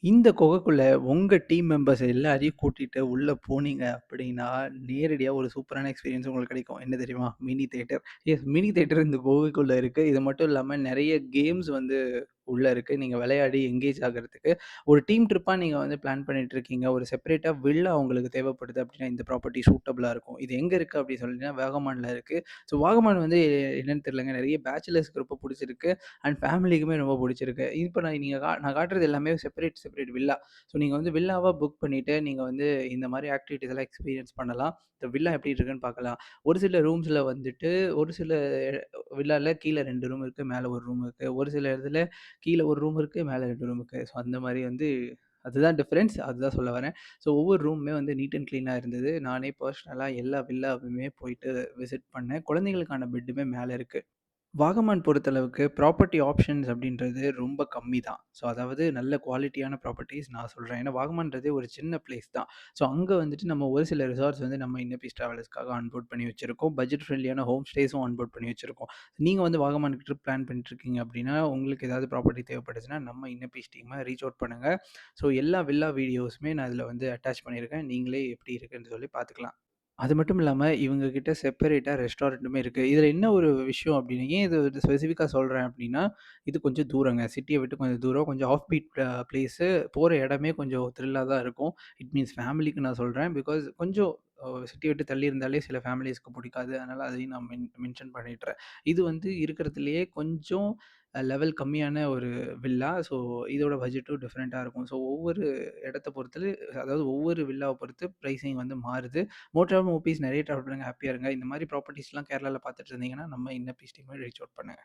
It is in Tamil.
இந்த குகைக்குள்ள உங்க டீம் மெம்பர்ஸ் எல்லாரையும் கூட்டிட்டு உள்ள போனீங்க அப்படின்னா, நேரடியா ஒரு சூப்பரான எக்ஸ்பீரியன்ஸ் உங்களுக்கு கிடைக்கும். என்ன தெரியுமா? Mini theatre. மினி தியேட்டர் இந்த குகைக்குள்ள இருக்கு. இது மட்டும் இல்லாம நெறைய கேம்ஸ் வந்து உள்ள இருக்கு. நீங்க விளையாடி என்கேஜ் ஆகுறதுக்கு. ஒரு டீம் ட்ரிப்பா நீங்க வந்து பிளான் பண்ணிட்டு இருக்கீங்க. ஒரு செப்பரேட்டா வில்லா உங்களுக்கு தேவைப்படுது அப்படின்னா, இந்த ப்ராப்பர்ட்டி சூட்டபிளா இருக்கும். இது எங்க இருக்கு அப்படின்னு சொல்லிட்டீங்கன்னா, வாகமான்ல இருக்கு. ஸோ வாகமான் வந்து என்னன்னு தெரியலங்க. நெறைய பேச்சுலர்ஸ்க்கு ரொம்ப புடிச்சிருக்கு. அண்ட் ஃபேமிலிக்குமே ரொம்ப புடிச்சிருக்கு. இப்ப நான் காட்டுறது எல்லாமே செப்பரேட் வில்லா. ஸோ நீங்க வந்து வில்லாவா புக் பண்ணிட்டு, நீங்க வந்து இந்த மாரி ஆக்டிவிட்டீஸ் எல்லாம் எக்ஸ்பீரியன்ஸ் பண்ணலாம். இந்த வில்லா எப்படி இருக்குன்னு பார்க்கலாம். ஒரு சில ரூம்ஸ்ல வந்துட்டு ஒரு சில வில்லால கீழ 2 ரூம் இருக்கு. மேல 1 ரூம் இருக்கு. ஒரு சில இடத்துல கீழ 1 ரூம் இருக்கு. மேல 2 ரூம் இருக்கு. ஸோ அந்த மாரி வந்து அதுதான் டிஃபரன்ஸ். அதுதான் சொல்ல வரேன். ஸோ ஒவ்வொரு ரூமுமே வந்து நீட் அண்ட் கிளீனா இருந்தது. நானே பெர்சனலா எல்லா வில்லாவுமே போயிட்டு விசிட் பண்ணேன். குழந்தைகளுக்கான பெட்டுமே மேல இருக்கு. வாகமான் பொறுத்தளவுக்கு ப்ராப்பர்ட்டி ஆப்ஷன்ஸ் அப்படின்றது ரொம்ப கம்மி தான். ஸோ அதாவது நல்ல குவாலிட்டியான ப்ராப்பர்ட்டீஸ் நான் சொல்றேன். ஏன்னா வாகமான்றதே ஒரு சின்ன பிளேஸ் தான். ஸோ அங்க வந்துட்டு நம்ம ஒரு சில ரிசார்ட்ஸ் வந்து நம்ம இன்னபிஸ் டிராவலர்ஸ்க்காக ஆன்போர்ட் பண்ணி வச்சிருக்கோம். பட்ஜெட் ஃப்ரெண்ட்லியான ஹோம் ஸ்டேஸும் ஆன்போர்ட் பண்ணி வச்சிருக்கோம். நீங்க வந்து வாகமானுக்கு ட்ரிப் பிளான் பண்ணிட்டுருக்கீங்க அப்படின்னா, உங்களுக்கு ஏதாவது ப்ராப்பர்ட்டி தேவைப்பட்டுச்சுன்னா, நம்ம இன்னபிஸ் டீம ரீச் அவுட் பண்ணுங்க. ஸோ எல்லா வில்லா வீடியோஸுமே நான் இதில வந்து அட்டாச் பண்ணியிருக்கேன். நீங்களே எப்படி இருக்குன்னு சொல்லி பார்த்துக்கலாம். அது மட்டும் இல்லாம, இவங்க கிட்ட செப்பரேட்டா ரெஸ்டாரண்ட்டுமே இருக்கு. இதுல என்ன ஒரு விஷயம் அப்டின்னா, ஏன் இது வந்து ஸ்பெசிஃபிக்கா சொல்றேன் அப்டின்னா, இது கொஞ்சம் தூரங்க. சிட்டிய விட்டு கொஞ்சம் தூரம். கொஞ்சம் ஆஃப் பீட் பிளேஸு. போற இடமே கொஞ்சம் த்ரில்லா தான் இருக்கும். இட் மீன்ஸ் ஃபேமிலிக்கு நான் சொல்றேன். பிகாஸ் கொஞ்சம் சிட்டிய விட்டு தள்ளி இருந்தாலே சில ஃபேமிலீஸ்க்கு புடிக்காது. அதனால அதையும் நான் மென்ஷன் பண்ணிடுறேன். இது வந்து இருக்கிறதுலயே கொஞ்சம் லெவல் கம்மியான ஒரு வில்லா. ஸோ இதோட பட்ஜெட்டும் டிஃபரெண்ட்டா இருக்கும். ஸோ ஒவ்வொரு இடத்த பொறுத்து அதாவது ஒவ்வொரு வில்லாவ பொறுத்து பிரைசிங் வந்து மாறுது. மோர் டிராவல் மூவிஸ் நெறைய டிராவல் பண்ணுங்க. ஹேப்பியா இருங்க. இந்த மாரி ப்ராப்பர்ட்டீஸ்லாம் கேரளால பார்த்துட்டு இருந்தீங்கன்னா, நம்ம இன்ன பீஸ் டீம ரீச் அவுட் பண்ணுங்க.